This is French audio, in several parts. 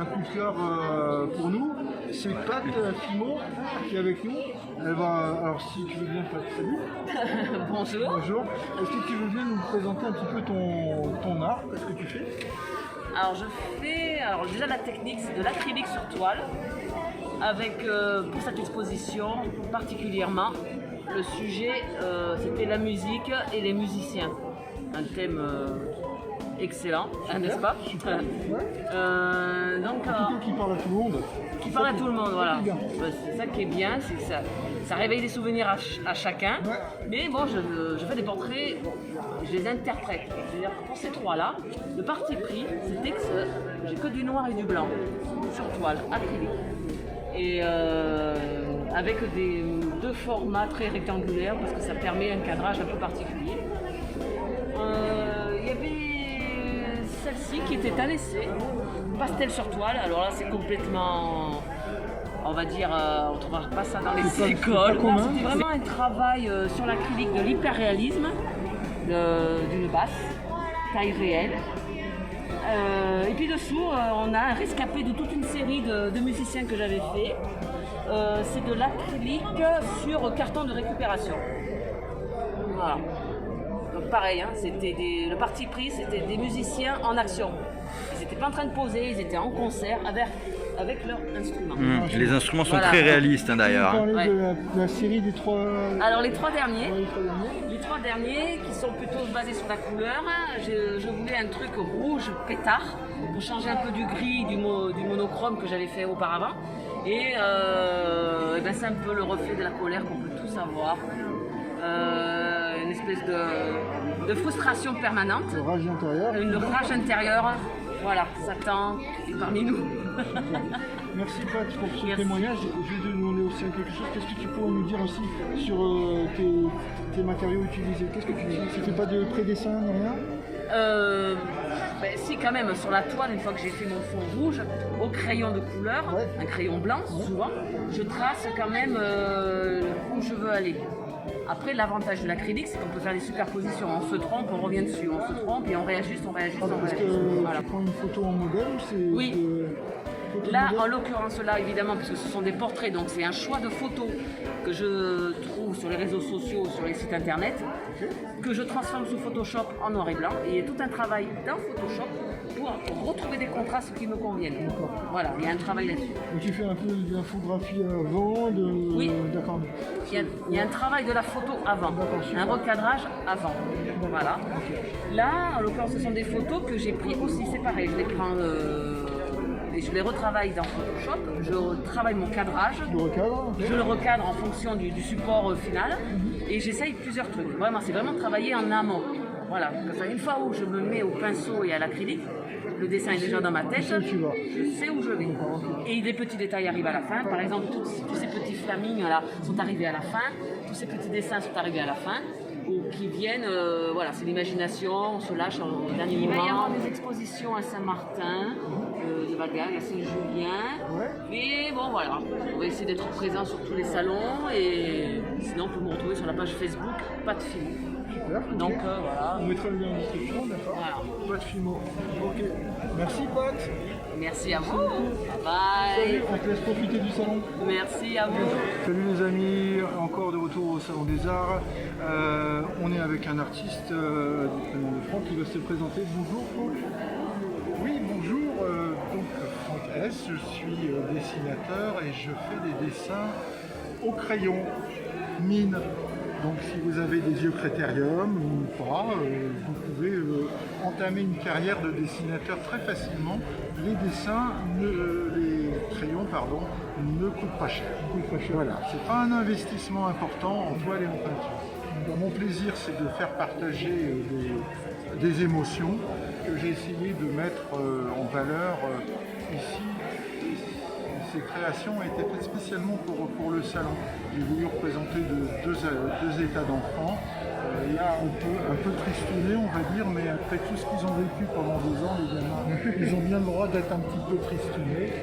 un coup de cœur pour nous. C'est Pat Fimo qui est avec nous. Elle va, alors si tu veux bien, Pat, salut. Bonjour. Bonjour. Est-ce que tu veux bien nous présenter un petit peu ton art? Qu'est-ce que tu fais? Alors je fais, déjà la technique, c'est de l'acrylique sur toile, avec pour cette exposition particulièrement, le sujet c'était la musique et les musiciens. Un thème excellent, n'est-ce pas? Super. Ouais. Donc, Qui parle à tout le monde. qui parle à tout le monde, voilà. Bien. Ouais, c'est ça qui est bien, c'est que ça réveille des souvenirs à chacun. Ouais. Mais bon, je fais des portraits, je les interprète. C'est-à-dire que pour ces trois-là, le parti pris, c'était que j'ai que du noir et du blanc sur toile, acrylique. Et avec deux formats très rectangulaires parce que ça permet un cadrage un peu particulier. Il y avait celle-ci qui était à l'essai, pastel sur toile. Alors là, c'est complètement, on va dire, on ne trouvera pas ça dans les écoles. C'était vraiment un travail sur l'acrylique de l'hyperréalisme, d'une basse, taille réelle. Et puis dessous, on a un rescapé de toute une série de musiciens que j'avais fait. C'est de l'acrylique sur carton de récupération. Voilà. Donc pareil, hein, le parti pris, c'était des musiciens en action. Ils n'étaient pas en train de poser, ils étaient en concert avec leurs instruments. Les instruments sont très réalistes hein, d'ailleurs. Tu parlais de la série des trois... Alors les trois derniers, les trois qui sont plutôt basés sur la couleur, je voulais un truc rouge pétard pour changer un peu du gris, du monochrome que j'avais fait auparavant. Et ben c'est un peu le reflet de la colère qu'on peut tous avoir. Une espèce de frustration permanente. Le rage intérieur. Une rage intérieure. Voilà, Satan est parmi nous. Merci Pat pour ce témoignage. Je vais te demander aussi quelque chose. Qu'est-ce que tu pourrais nous dire aussi sur tes matériaux utilisés? Qu'est-ce que tu fais pas de pré-dessin, rien? Ben, si quand même, sur la toile, une fois que j'ai fait mon fond rouge, au crayon de couleur, un crayon blanc souvent, je trace quand même où je veux aller. Après, l'avantage de l'acrylique, c'est qu'on peut faire des superpositions. On se trompe, on revient dessus, on se trompe et on réajuste, on réajuste, on Parce réajuste. que Voilà. tu prends une photo en modèle ou c'est... Oui. Là, en l'occurrence, là, évidemment, puisque ce sont des portraits, donc c'est un choix de photos que je trouve sur les réseaux sociaux, sur les sites internet, que je transforme sous Photoshop en noir et blanc. Et il y a tout un travail dans Photoshop pour retrouver des contrastes qui me conviennent. Voilà, il y a un travail là-dessus. Donc tu fais un peu de l'infographie avant, Oui. D'accord. Il y a un travail de la photo avant, un recadrage avant. Voilà. Là, en l'occurrence, ce sont des photos que j'ai prises aussi, c'est pareil, je les prends et je les retravaille dans Photoshop, je travaille mon cadrage, je le recadre en fonction du support final et j'essaye plusieurs trucs. Vraiment, c'est vraiment travailler en amont. Voilà, une fois où je me mets au pinceau et à l'acrylique, le dessin est déjà dans ma tête, je sais où je vais. Et les petits détails arrivent à la fin. Par exemple, tous ces petits flamings là sont arrivés à la fin, tous ces petits dessins sont arrivés à la fin. Ou qui viennent, voilà, c'est l'imagination, on se lâche au dernier moment. Il va y avoir des expositions à Saint-Martin, de Valgagne, à Saint-Julien. Mais bon, voilà, on va essayer d'être présent sur tous les salons et sinon, on peut me retrouver sur la page Facebook, Pat Fimo. Super. Donc voilà. On mettra le lien en description, d'accord. Voilà. Pat Fimo. Ok. Merci Pat. Merci à vous. Bye. Salut, on te laisse profiter du salon. Merci à vous. Salut les amis, encore de retour au Salon des Arts. On est avec un artiste du prénom de Franck qui va se présenter. Bonjour Franck. Oui, bonjour. Donc Franck S, je suis dessinateur et je fais des dessins au crayon, mine. Donc si vous avez des yeux critérium ou pas, vous pouvez entamer une carrière de dessinateur très facilement. Les dessins, les crayons, pardon, ne coûtent pas cher. Voilà, c'est pas un investissement important en toile et en peinture. Mon plaisir, c'est de faire partager des émotions que j'ai essayé de mettre en valeur ici. Ces créations étaient faites spécialement pour le salon. J'ai voulu représenter deux états d'enfants. Il y a un peu tristouné, on va dire, mais après tout ce qu'ils ont vécu pendant 2 ans, les gamins, ils ont bien le droit d'être un petit peu tristounés.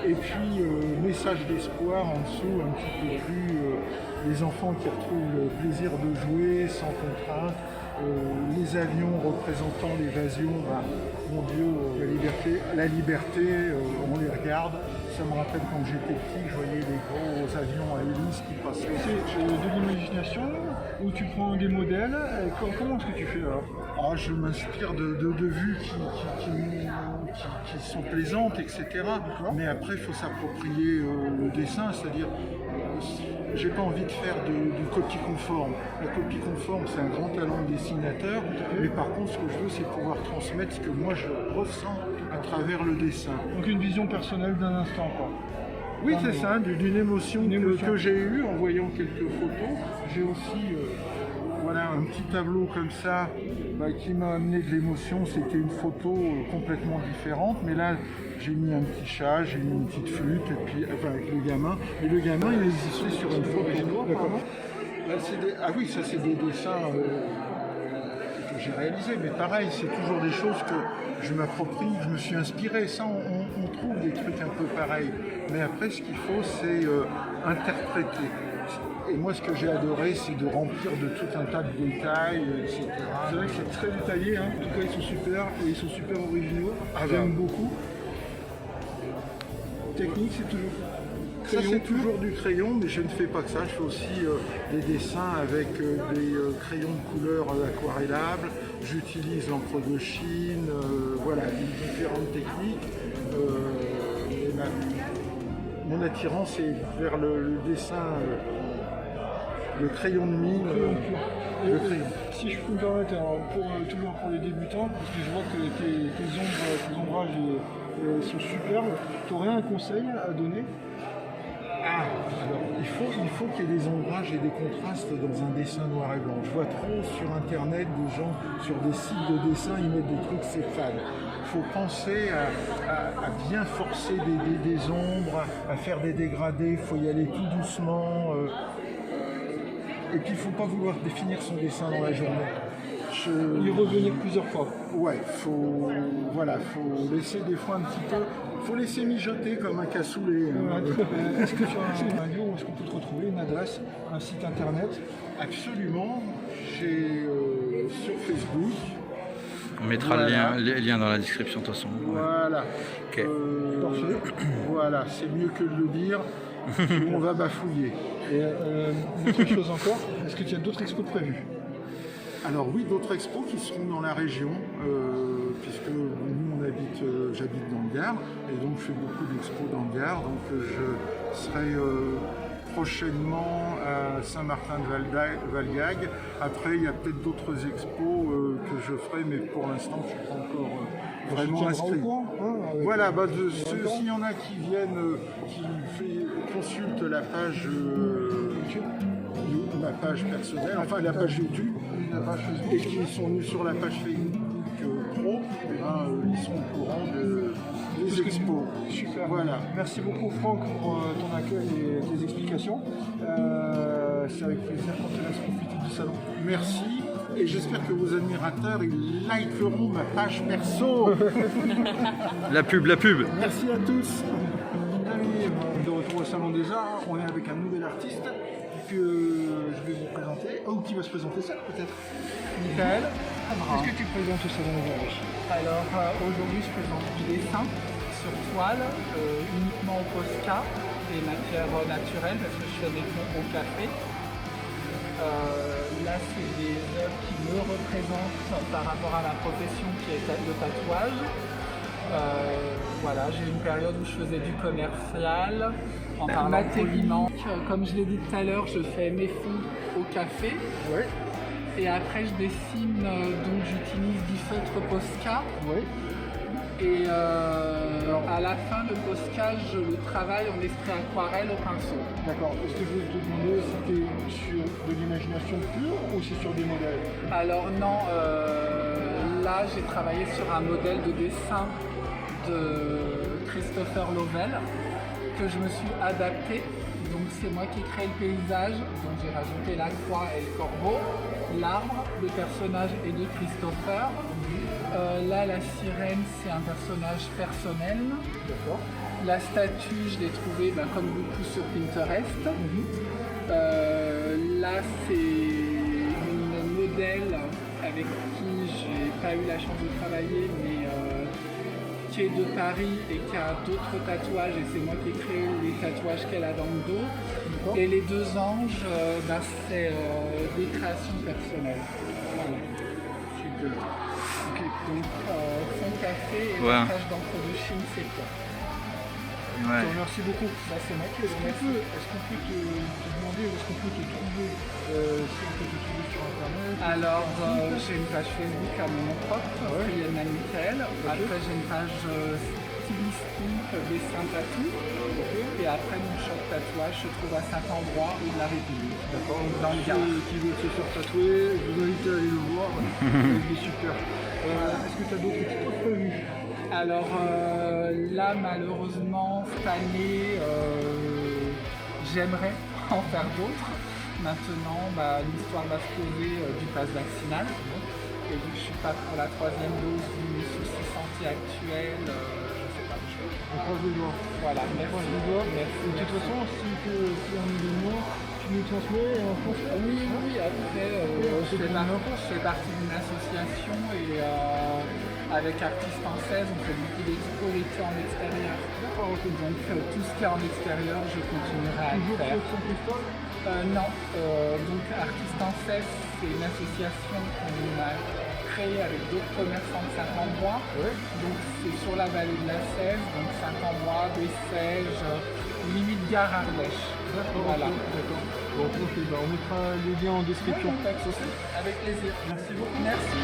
Et puis, message d'espoir en dessous, un petit peu plus, les enfants qui retrouvent le plaisir de jouer sans contrainte, les avions représentant l'évasion, mon Dieu, la liberté, on les regarde. Ça me rappelle quand j'étais petit, je voyais les gros avions à hélice qui passaient. C'est de l'imagination où tu prends des modèles. Comment est-ce que tu fais alors? Je m'inspire de vues qui sont plaisantes, etc. Mais après, il faut s'approprier le dessin, c'est-à-dire, j'ai pas envie de faire du copie conforme. La copie conforme, c'est un grand talent de dessinateur, mais par contre, ce que je veux, c'est pouvoir transmettre ce que moi je ressens à travers le dessin. Donc une vision personnelle d'un instant, quoi. Oui, c'est ça, d'une émotion que j'ai eue en voyant quelques photos. J'ai aussi un petit tableau comme ça qui m'a amené de l'émotion. C'était une photo complètement différente, mais là j'ai mis un petit chat, j'ai mis une petite flûte, et puis avec le gamin. Et le gamin, il existait sur une photo. D'accord. Là, ça c'est des dessins que j'ai réalisés, mais pareil, c'est toujours des choses que je m'approprie, je me suis inspiré. Ça, on trouve des trucs un peu pareils. Mais après, ce qu'il faut, c'est interpréter. Et moi, ce que j'ai adoré, c'est de remplir de tout un tas de détails, etc. C'est vrai que c'est très détaillé, hein. En tout cas, ils sont super, et ils sont super originaux. J'aime beaucoup. Technique, c'est toujours... Ça, c'est toujours du crayon, mais je ne fais pas que ça. Je fais aussi des dessins avec des crayons de couleur aquarellables. J'utilise l'encre de Chine, différentes techniques. Mon attirance est vers le dessin, le crayon de mine. Le crayon. Si je peux me permettre, toujours pour les débutants, parce que je vois que tes ombrages sont superbes, tu aurais un conseil à donner? Alors, il faut qu'il y ait des ombrages et des contrastes dans un dessin noir et blanc. Je vois trop sur internet des gens, sur des sites de dessin, ils mettent des trucs, c'est fade. Il faut penser à bien forcer des ombres, à faire des dégradés, il faut y aller tout doucement. Et puis il ne faut pas vouloir définir son dessin dans la journée. Y revenir plusieurs fois. Ouais, faut laisser des fois un petit peu. Faut laisser mijoter comme un cassoulet. Est-ce que tu as un lieu où est-ce qu'on peut te retrouver, une adresse, un site internet? Absolument. J'ai sur Facebook. On mettra les liens dans la description de toute façon. Voilà. Okay. Voilà, c'est mieux que de le dire. On va bafouiller. Et une autre chose encore, est-ce que tu as d'autres expos prévus? Alors oui, d'autres expos qui seront dans la région, puisque nous j'habite dans le Gard, et donc je fais beaucoup d'expos dans le Gard, donc je serai prochainement à Saint-Martin-de-Valgag. Après, il y a peut-être d'autres expos que je ferai, mais pour l'instant, je ne suis pas encore vraiment inscrit. Voilà, s'il y en a qui viennent, qui consultent la page ma page personnelle, enfin la page YouTube, et qui sont venus sur la page Facebook Pro, ils sont au courant des expos. Super. Voilà. Merci beaucoup Franck pour ton accueil et tes explications. C'est avec plaisir qu'on te laisse profiter du salon. Merci. Et j'espère que vos admirateurs ils likeront ma page perso. La pub. Merci à tous. De retour au Salon des Arts, on est avec un nouvel artiste que je vais vous présenter, ou qui va se présenter ça peut-être. Michael, qu'est-ce que tu présentes au Salon aujourd'hui? Alors aujourd'hui je présente du dessin sur toile, uniquement au Posca et matières naturelles parce que je fais des fonds au café. Là c'est des œuvres qui me représentent par rapport à la profession qui est le tatouage. Voilà, j'ai eu une période où je faisais du commercial, en parlant poliment. Comme je l'ai dit tout à l'heure, je fais mes fonds au café. Ouais. Et après je dessine, donc j'utilise du feutre Posca. Ouais. Et à la fin, le Posca, je le travaille en esprit aquarelle au pinceau. D'accord. Est-ce que je veux te demander si c'était sur de l'imagination pure ou c'est sur des modèles? Alors non, là j'ai travaillé sur un modèle de dessin de Christopher Lovell que je me suis adapté. Donc c'est moi qui ai créé le paysage, donc j'ai rajouté la croix et le corbeau. L'arbre, le personnage est de Christopher. Là la sirène c'est un personnage personnel. D'accord. La statue je l'ai trouvée comme beaucoup sur Pinterest. Là c'est une modèle avec qui j'ai pas eu la chance de travailler, mais qui est de Paris et qui a d'autres tatouages, et c'est moi qui ai créé les tatouages qu'elle a dans le dos. Et les deux anges, c'est des créations personnelles. Voilà. Super. Ok. Donc, fond café et Ouais. passage d'encre de Chine, c'est quoi? Je Ouais. te remercie beaucoup. Ça, c'est moi qui Est-ce vous qu'on remercie. peut te demander où est-ce qu'on peut te trouver si on peut te trouver sur internet? Alors, j'ai une page Facebook à mon nom propre, Yana Michael. Après, j'ai une page stylistique, dessin tatou. Et après, mon shop tatouage se trouve à Saint-Ambrois ou de la République. D'accord, Dans le ceux Gard. qui veulent se faire tatouer, je vous invite à aller le voir. Il est super. Est-ce que tu as d'autres petites prévues? Alors là, malheureusement, cette année, j'aimerais en faire d'autres. Maintenant, l'histoire va se poser du pass vaccinal. Et vu que je ne suis pas pour la 3e dose du souci santé actuel, je ne sais pas. On croise les doigts. Voilà, On croise les merci. doigts. Merci. De toute façon, si on est de moi, tu nous transmets et on transmet. Oui, après, je fais partie d'une association et avec Artistes en 16, on fait beaucoup d'expos l'été en extérieur. D'accord, ok. Donc tout ce qui est en extérieur, je continuerai à le Toujours faire. sur Saint-Christophe? Non, donc Artistes en 16, c'est une association qu'on a créée avec d'autres commerçants de Saint-Ambrois. Ouais. Donc c'est sur la vallée de la Sève, donc Saint-Ambrois, Bessèges, limite gare Ardèche. D'accord, Voilà. ok, d'accord. Bon, ok, on mettra les liens en description. Avec plaisir. Merci beaucoup. Merci.